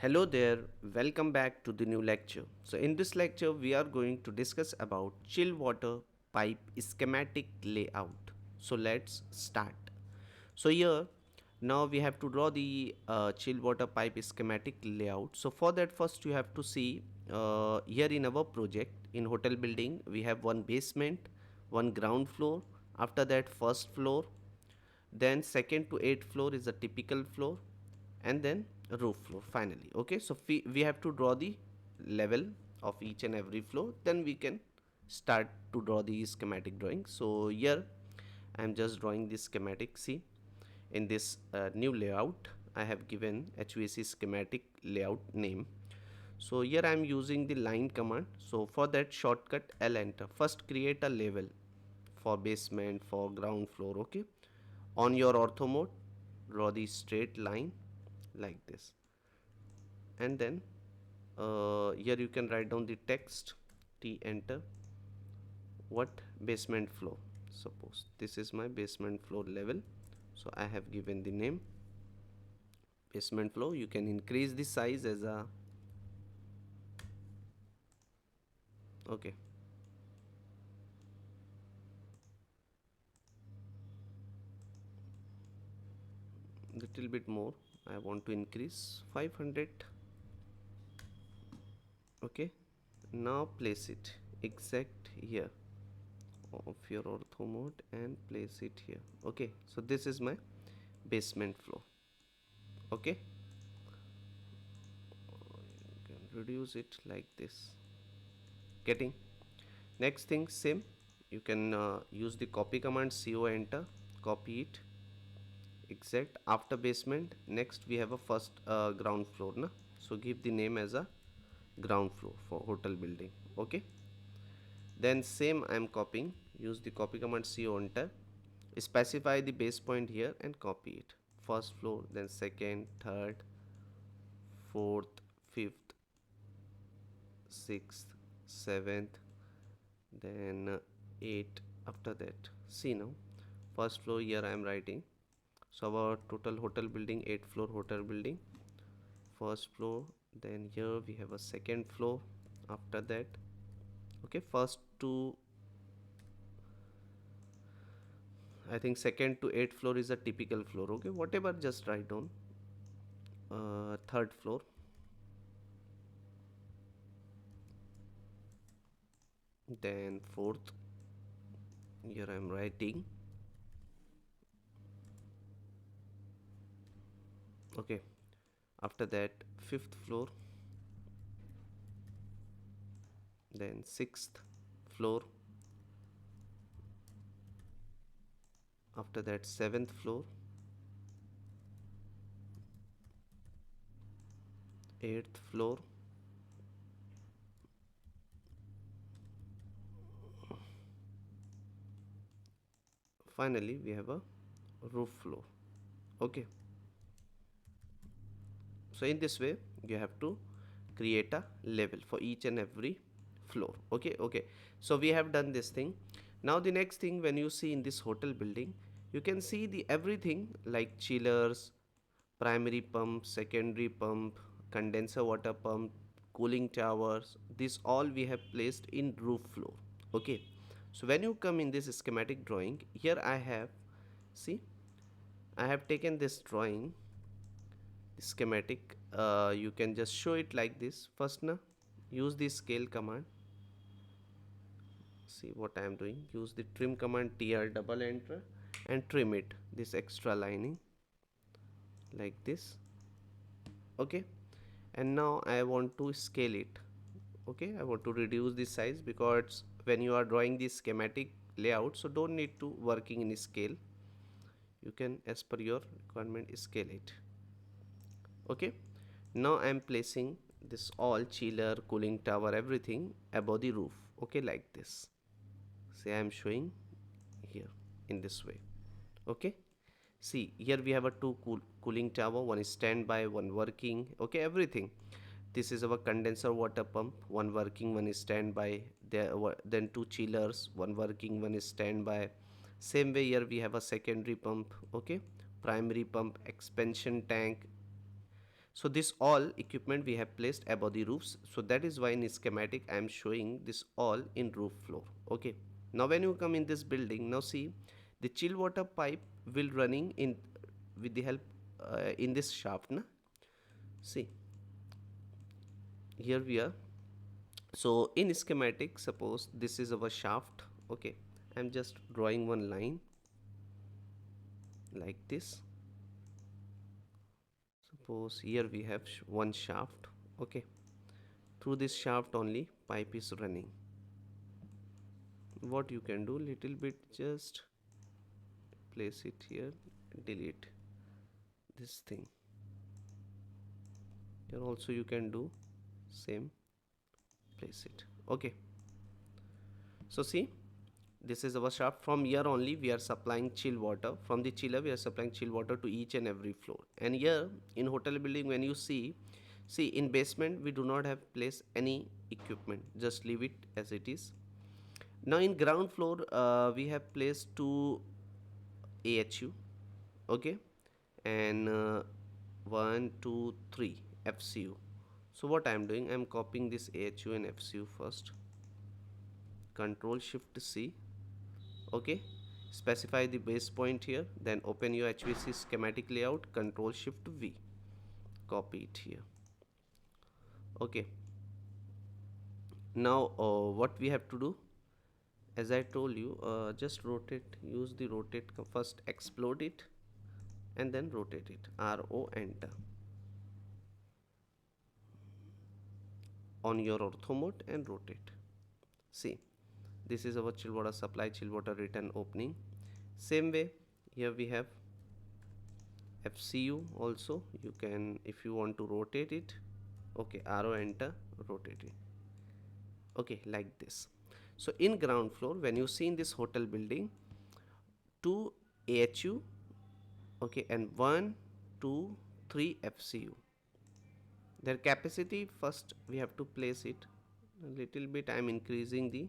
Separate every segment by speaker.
Speaker 1: Hello there, welcome back to the new lecture. So in this lecture we are going to discuss about chill water pipe schematic layout. So let's start. So here now we have to draw the chill water pipe schematic layout. So for that first you have to see here in our project in hotel building we have one basement, one ground floor, after that first floor, then second to eighth floor is a typical floor, and then roof floor finally. Okay, so we have to draw the level of each and every floor, then we can start to draw the schematic drawing. So here I am just drawing this schematic. See, in this new layout I have given HVAC schematic layout name. So here I am using the line command. So for that shortcut L enter. First create a level for basement, for ground floor. Okay, on your ortho mode draw the straight line like this, and then here you can write down the text T enter. What basement floor, suppose this is my basement floor level, so I have given the name basement floor. You can increase the size as a okay, little bit more. I want to increase 500. Okay, now place it exact here of your ortho mode and place it here. Okay, so this is my basement floor. Okay, you can reduce it like this. Getting? Next thing same, you can use the copy command, co enter, copy it exact after basement. Next we have a first ground floor na, so give the name as a ground floor for hotel building. Okay, then same I am copying, use the copy command, co enter, specify the base point here and copy it. First floor, then second, third, fourth, fifth, sixth, seventh, then 8. After that, see now first floor here I am writing. So our total hotel building 8 floor hotel building, first floor, then here we have a second floor. After that, okay, first to I think second to 8th floor is a typical floor. Okay, whatever, just write down. Third floor, then fourth, here I am writing. Okay, after that fifth floor, then sixth floor, after that seventh floor, eighth floor, finally we have a roof floor. Okay, so in this way you have to create a level for each and every floor. Okay, so we have done this thing. Now the next thing, when you see in this hotel building, you can see the everything like chillers, primary pump, secondary pump, condenser water pump, cooling towers, this all we have placed in roof floor. Okay, so when you come in this schematic drawing, here I have, see, I have taken this drawing schematic. You can just show it like this. First na, use the scale command. See what I am doing, use the trim command, tr double enter, and trim it this extra lining like this. Okay, and now I want to scale it. Okay, I want to reduce the size because when you are drawing the schematic layout, so don't need to working in scale, you can as per your requirement scale it. Okay, now I am placing this all chiller, cooling tower, everything above the roof. Okay, like this. See, I am showing here in this way. Okay, see here we have a two cooling tower, one is standby, one working. Okay, everything. This is our condenser water pump, one working, one is standby. There were then two chillers, one working, one is standby. Same way here we have a secondary pump. Okay, primary pump, expansion tank, So this all equipment we have placed above the roofs. So that is why in schematic I am showing this all in roof floor. Okay. Now when you come in this building, now see the chill water pipe will running in with the help in this shaft. Na? See, here we are. So in schematic, suppose this is our shaft. Okay, I'm just drawing one line like this. Suppose here we have one shaft. Okay, through this shaft only pipe is running. What you can do, little bit, just place it here, delete this thing. Here also you can do same, place it. Okay, so see, this is our shaft. From here only we are supplying chill water. From the chiller we are supplying chill water to each and every floor. And here in hotel building, when you see in basement we do not have place any equipment, just leave it as it is. Now in ground floor we have placed two AHU. Okay, and 1 2 3 FCU. So what I am doing, I am copying this AHU and FCU first, Control Shift C. Okay, specify the base point here, then open your HVAC schematic layout, Control Shift V, copy it here. Okay, now what we have to do, as I told you, just rotate, use the rotate, first explode it and then rotate it, RO, enter on your ortho mode and rotate. See, this is our chill water supply, chill water return opening. Same way here we have FCU also. You can, if you want to rotate it, okay, arrow, enter, rotate it. Okay, like this. So in ground floor, when you see in this hotel building, 2 AHU, okay, and 1 2 3 FCU. Their capacity, first we have to place it a little bit. I am increasing the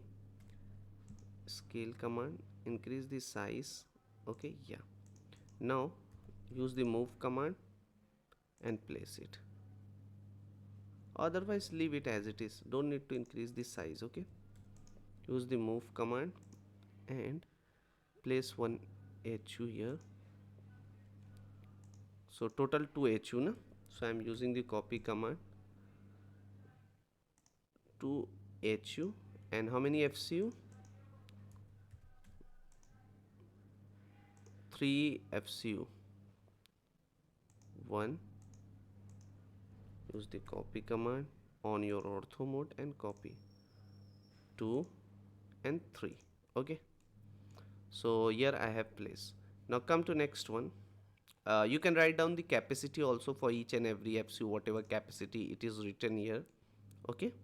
Speaker 1: scale command, increase the size. Okay, yeah. Now use the move command and place it. Otherwise leave it as it is, don't need to increase the size. Okay, use the move command and place one HU here. So total 2 HU na? So I am using the copy command, 2 HU, and how many FCU? 3 FCU. 1, use the copy command on your ortho mode and copy, 2 and 3. Okay, so here I have placed. Now come to next one. You can write down the capacity also for each and every FCU, whatever capacity it is written here. Okay,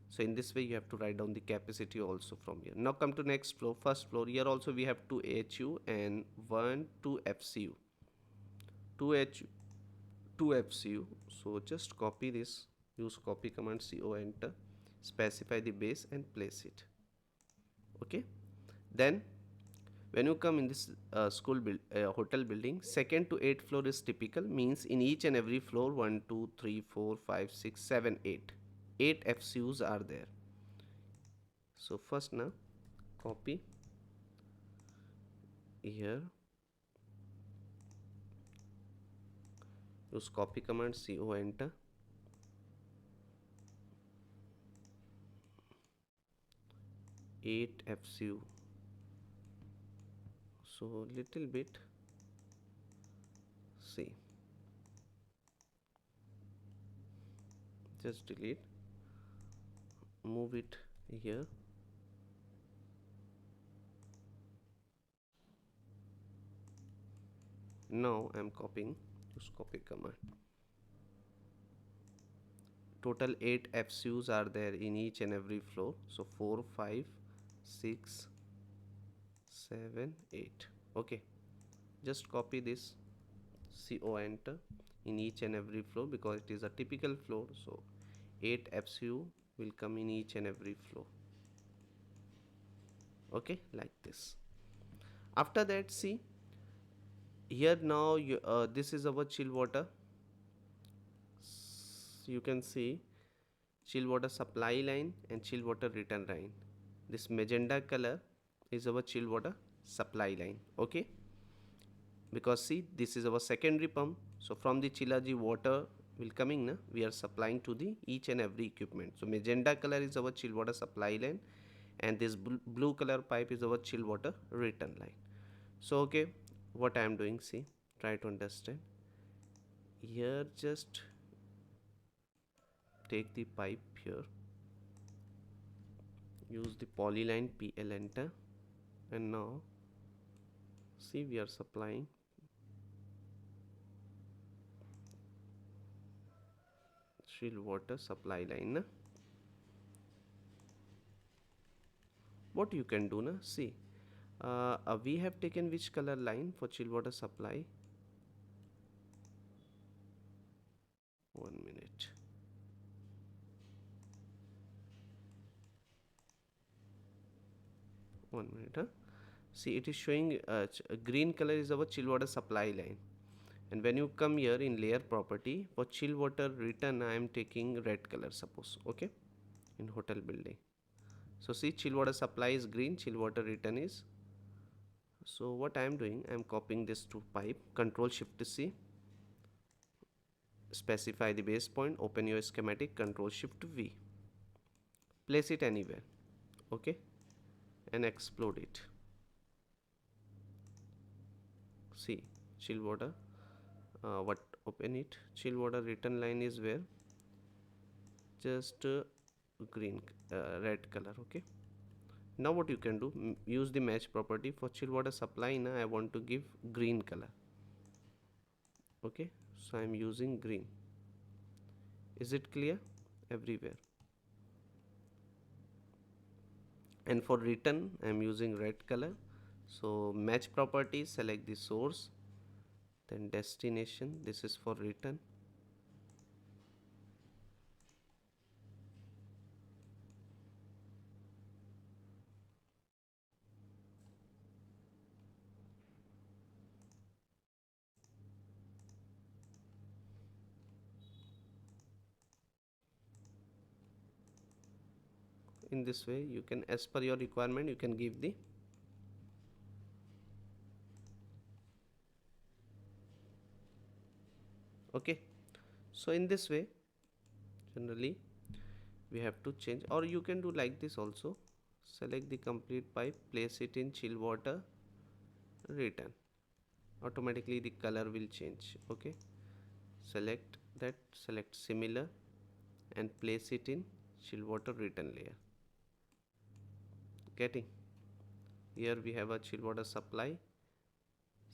Speaker 1: so in this way you have to write down the capacity also from here. Now come to next floor, first floor. Here also we have 2 HU and 1 2 FCU, 2 HU, 2 FCU. So just copy this, use copy command, CO, enter, specify the base and place it. Okay, then when you come in this hotel building, 2nd to 8th floor is typical, means in each and every floor 1 2 3 4 5 6 7 8 FCUs are there. So first now copy here, use copy command, CO, enter, 8 FCU. So little bit, see, just delete, move it here. Now I am copying, use copy command. Total 8 FCUs are there in each and every floor. So 4 5 6 7 8. Okay, just copy this, CO, enter, in each and every floor, because it is a typical floor. So 8 FCU will come in each and every floor. Okay, like this. After that, see here, now this is our chill water So you can see chill water supply line and chill water return line. This magenta color is our chill water supply line. Okay, because see, this is our secondary pump, so from the chillaji water will coming na, we are supplying to the each and every equipment. So magenta color is our chill water supply line, and this blue color pipe is our chill water return line. So okay, what I am doing, see, try to understand here. Just take the pipe here, use the polyline PL enter, and now see, we are supplying chill water supply line na. What you can do na, see, we have taken which color line for chill water supply. 1 minute. Huh? See, it is showing green color is our chill water supply line, and when you come here in layer property for chill water return, I am taking red color, suppose. Okay, in hotel building. So see, chill water supply is green, chill water return is. So what I am doing, I am copying this to pipe, Control Shift C, specify the base point, open your schematic, Control Shift V, place it anywhere. Okay, and explode it. See, chill water, what, open it, chill water return line is where, just green, red color. Okay, now what you can do, use the match property for chill water supply. Now I want to give green color. Okay, so I am using green. Is it clear? Everywhere. And for return I am using red color. So match property, select the source, then destination, this is for return. In this way you can, as per your requirement, you can give the. Okay, so in this way generally we have to change, or you can do like this also, select the complete pipe, place it in chill water return, automatically the color will change. Okay, select that, select similar, and place it in chill water return layer. Getting, here we have a chill water supply,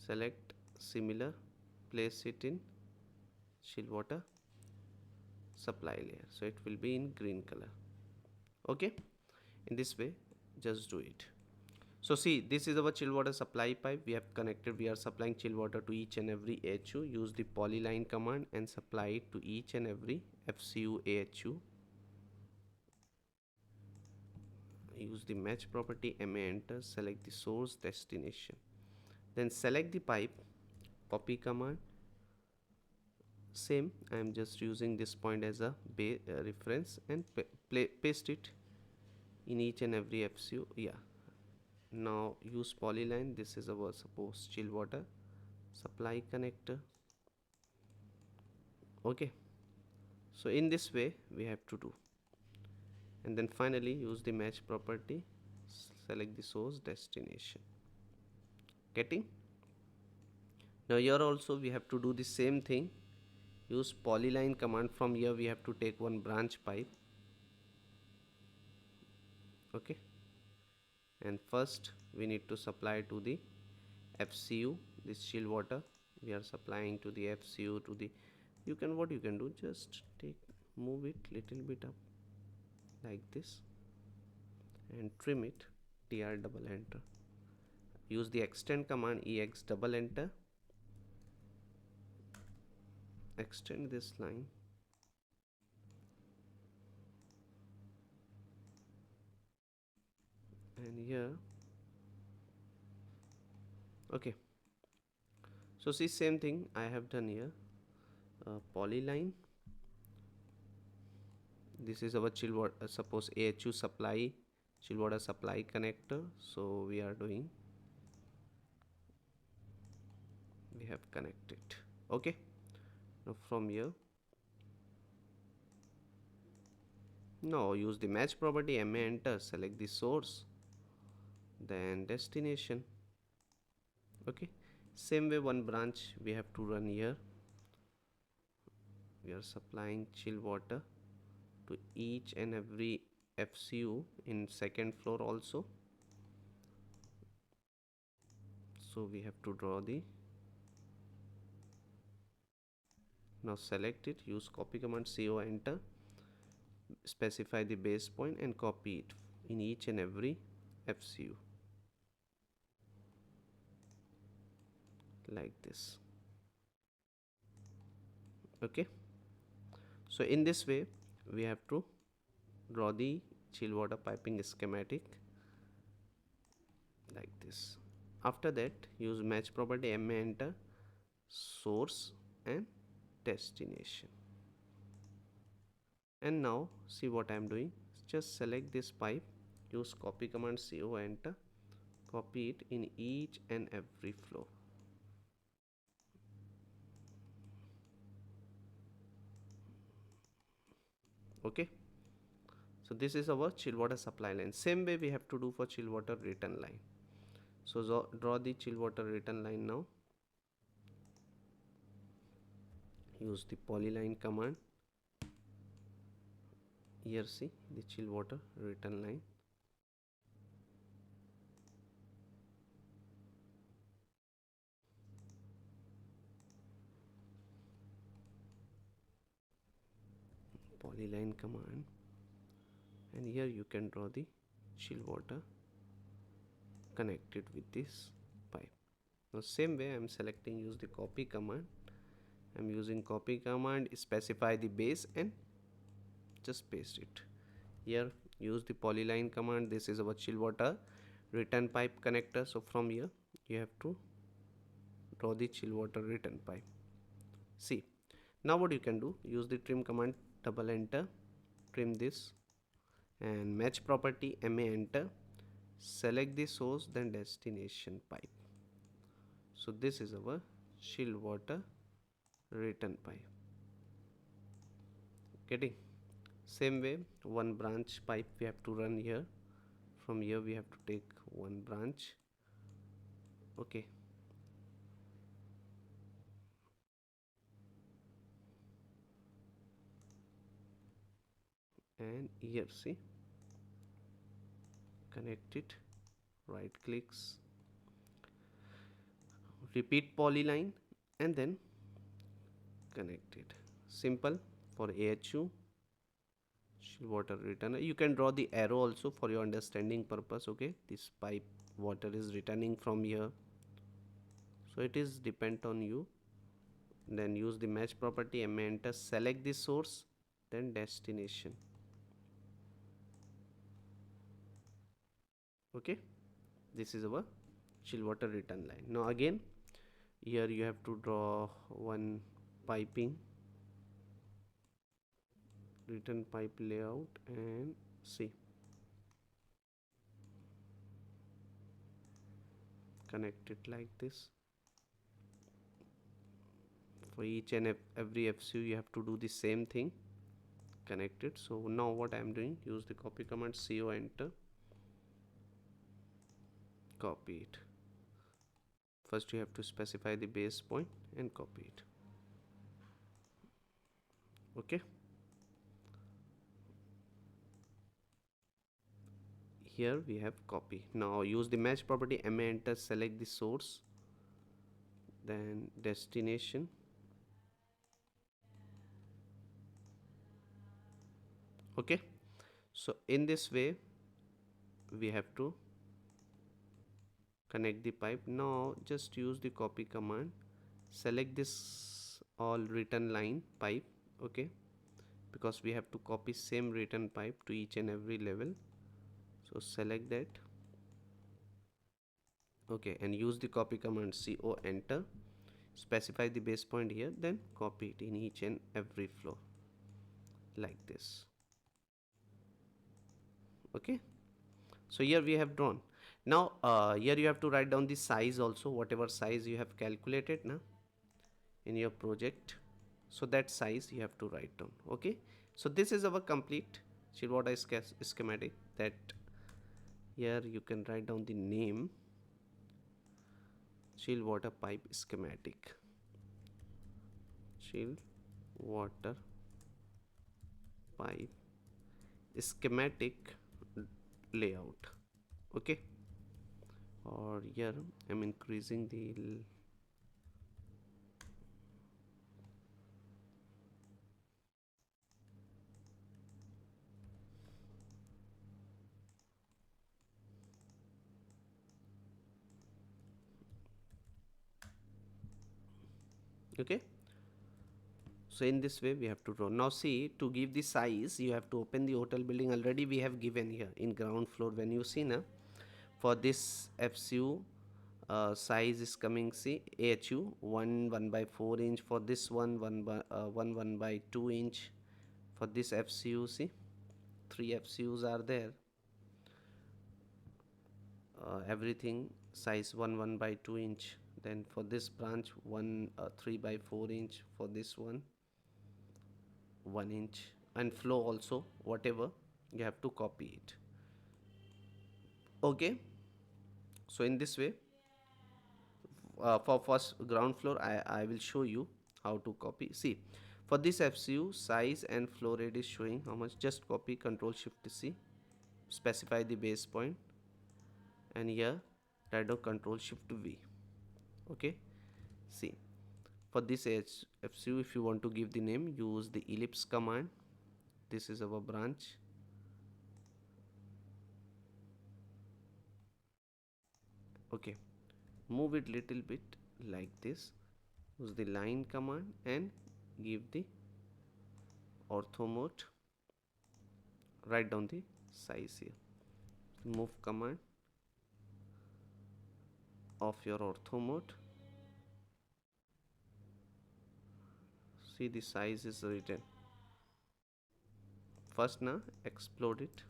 Speaker 1: select similar, place it in chill water supply layer, so it will be in green color. Okay, in this way just do it. So see, this is our chill water supply pipe, we have connected, we are supplying chill water to each and every AHU. Use the polyline command and supply it to each and every FCU AHU. Use the match property, MA enter, select the source, destination, then select the pipe, copy command, same, I am just using this point as a reference, and paste it in each and every FCU. Yeah, now use polyline, this is our suppose chill water supply connector. Okay, so in this way we have to do, and then finally use the match property, select the source, destination. Getting, now here also we have to do the same thing, use polyline command. From here we have to take one branch pipe. Okay, and first we need to supply to the FCU, this chill water we are supplying to the FCU, to the, you can, what you can do, just take, move it little bit up like this and trim it, TR double enter, use the extend command, EX double enter, extend this line, and here. Okay, so see, same thing I have done here, polyline, This is our chill water, suppose AHU supply, chill water supply connector. So we are doing, we have connected. Okay, now from here, no, use the match property, MA enter, select the source, then destination. Okay, same way one branch we have to run here. We are supplying chill water to each and every FCU in second floor also. So we have to draw the, now select it, use copy command, CO enter, specify the base point and copy it in each and every FCU like this. Okay, so in this way we have to draw the chill water piping schematic like this. After that, use match property, MA enter, source and destination. And now see what I am doing, just select this pipe, use copy command, CO enter, copy it in each and every flow. Okay, so this is our chill water supply line. Same way we have to do for chill water return line. So draw the chill water return line now. Use the polyline command. Here see the chill water return line. Polyline command, and here you can draw the chill water connected with this pipe. Now same way I am selecting, use the copy command. I am using copy command, specify the base and just paste it. Here use the polyline command. This is our chill water return pipe connector. So from here you have to draw the chill water return pipe. See, now what you can do, use the trim command, double enter, trim this and match property, MA enter, select the source then destination pipe. So this is our chill water return pipe. Getting? Same way one branch pipe we have to run here. From here we have to take one branch. Okay, and here see, connect it, right clicks, repeat polyline and then connect it. Simple for AHU chill water return. You can draw the arrow also for your understanding purpose. Okay, this pipe water is returning from here, so it is depend on you. Then use the match property, MA enter, select the source then destination. Okay, this is our chill water return line. Now again here you have to draw one piping return pipe layout and see, connect it like this. For each and every FCU you have to do the same thing, connect it. So now what I am doing, use the copy command, CO enter, copy it. First you have to specify the base point and copy it. Okay, here we have copy. Now use the match property, MA enter, select the source then destination. Okay, so in this way we have to connect the pipe. Now just use the copy command, select this all return line pipe. Okay, because we have to copy same return pipe to each and every level, so select that. Okay, and use the copy command, CO enter, specify the base point here then copy it in each and every floor like this. Okay, so here we have drawn. Now here you have to write down the size also, whatever size you have calculated now in your project. So that size you have to write down. Okay, so this is our complete Chillwater schematic. That here you can write down the name, chill water pipe schematic, chill water pipe schematic layout. Okay, or here I'm increasing the okay. So in this way we have to draw. Now see, to give the size you have to open the hotel building. Already we have given here in ground floor. When you see now, for this FCU size is coming, see, AHU 1 by 4 inch. For this one 1 by 2 inch. For this FCU, see, 3 FCUs are there. Everything size 1 by 2 inch. Then for this branch 3 by 4 inch. For this one 1 inch, and flow also whatever you have to copy it. Okay, so in this way for first ground floor I will show you how to copy. See, for this FCU size and flow rate is showing how much. Just copy, control shift C, specify the base point, and here write down control shift V. Okay, see, for this FCU if you want to give the name, use the ellipse command. This is our branch. Okay, move it little bit like this. Use the line command and give the ortho mode. Write down the size here. Move command of your ortho mode. See, the size is written. First now explode it.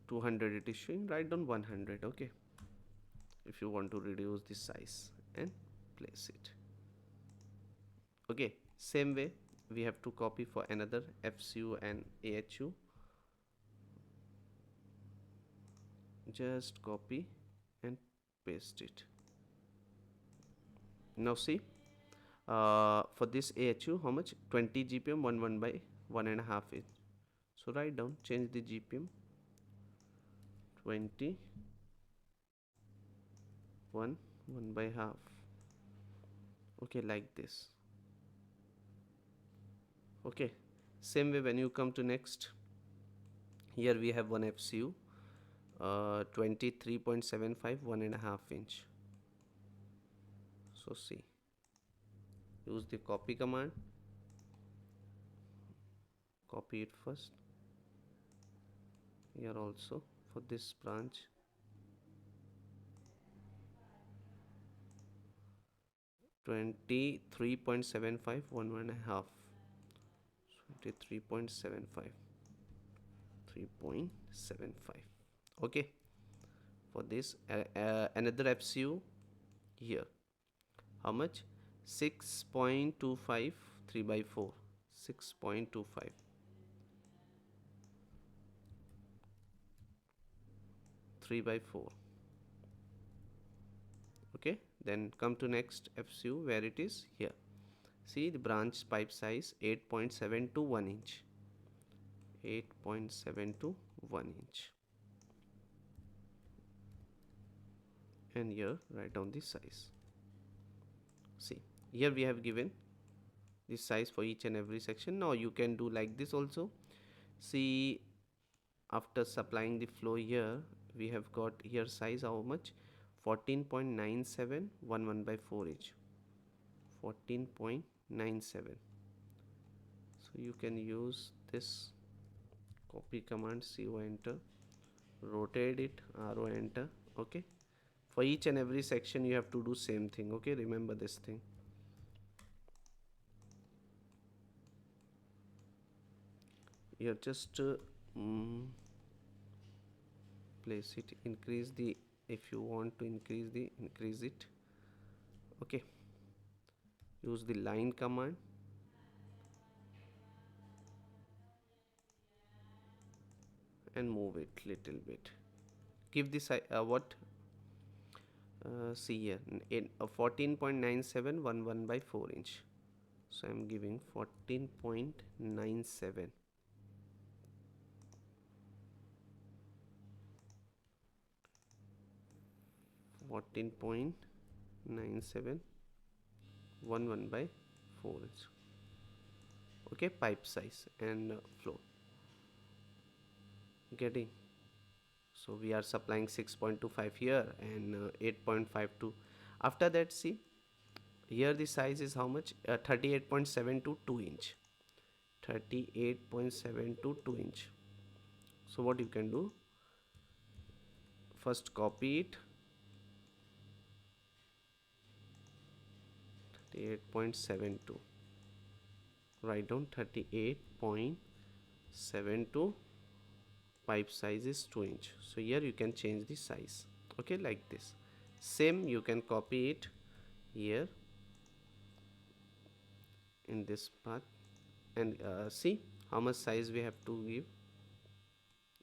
Speaker 1: 200 it is showing. Write down 100. Okay, if you want to reduce the size, and place it. Okay, same way we have to copy for another FCU and AHU. Just copy and paste it. Now see, for this AHU how much, 20 GPM, 1 by 1.5 inch. So write down, change the GPM, 20, 1 by half. Okay, like this. Okay, same way when you come to next, here we have one FCU, 23.75, 1.5 inch. So see, use the copy command, copy it first. Here also for this branch, 23.75, 1.5, 23.75, 3.75. Okay, for this another FCU here, how much, 6.25, 3 by 4, 6.25, 3 by 4. Okay, then come to next FCU where it is here. See, the branch pipe size 8.7 to 1 inch, 8.7 to 1 inch, and here write down the size. See, here we have given the size for each and every section. Now you can do like this also. See, after supplying the flow here, we have got here size how much, 14.97, 1 by 4 inch, 14.97. So you can use this copy command, CO enter, rotate it, RO enter. Okay, for each and every section you have to do same thing. Okay, remember this thing. Here just place it, increase the, if you want to increase the, increase it. Okay, use the line command and move it little bit. Give this what see here in 14.9711 by 4 inch. So I'm giving 14.97. 14.9711 by 4 inch. Okay, pipe size and flow. Getting. So we are supplying 6.25 here and 8.52. After that, see here the size is how much? 38.7 to 2 inch. 38.7 to 2 inch. So what you can do, first copy it, 38.72, write down 38.72, pipe size is 2 inch. So here you can change the size. Okay, like this. Same you can copy it here in this path and see how much size we have to give.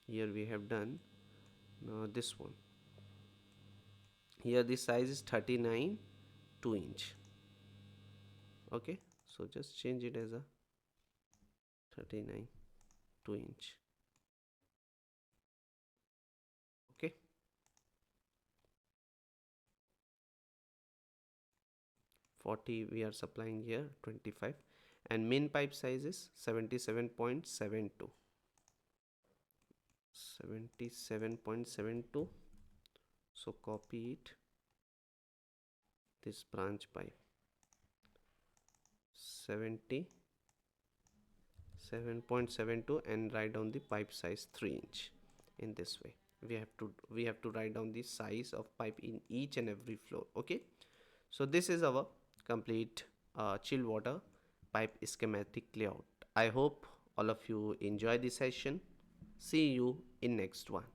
Speaker 1: Here we have done this one. Here the size is 39 2 inch. Okay, so just change it as a 39 2 inch. Okay, 40 we are supplying here, 25, and main pipe size is 77.72. 77.72. So copy it, this branch pipe 77.72 and write down the pipe size 3 inch. In this way we have to write down the size of pipe in each and every floor. Okay, so this is our complete chill water pipe schematic layout. I hope all of you enjoy this session. See you in next one.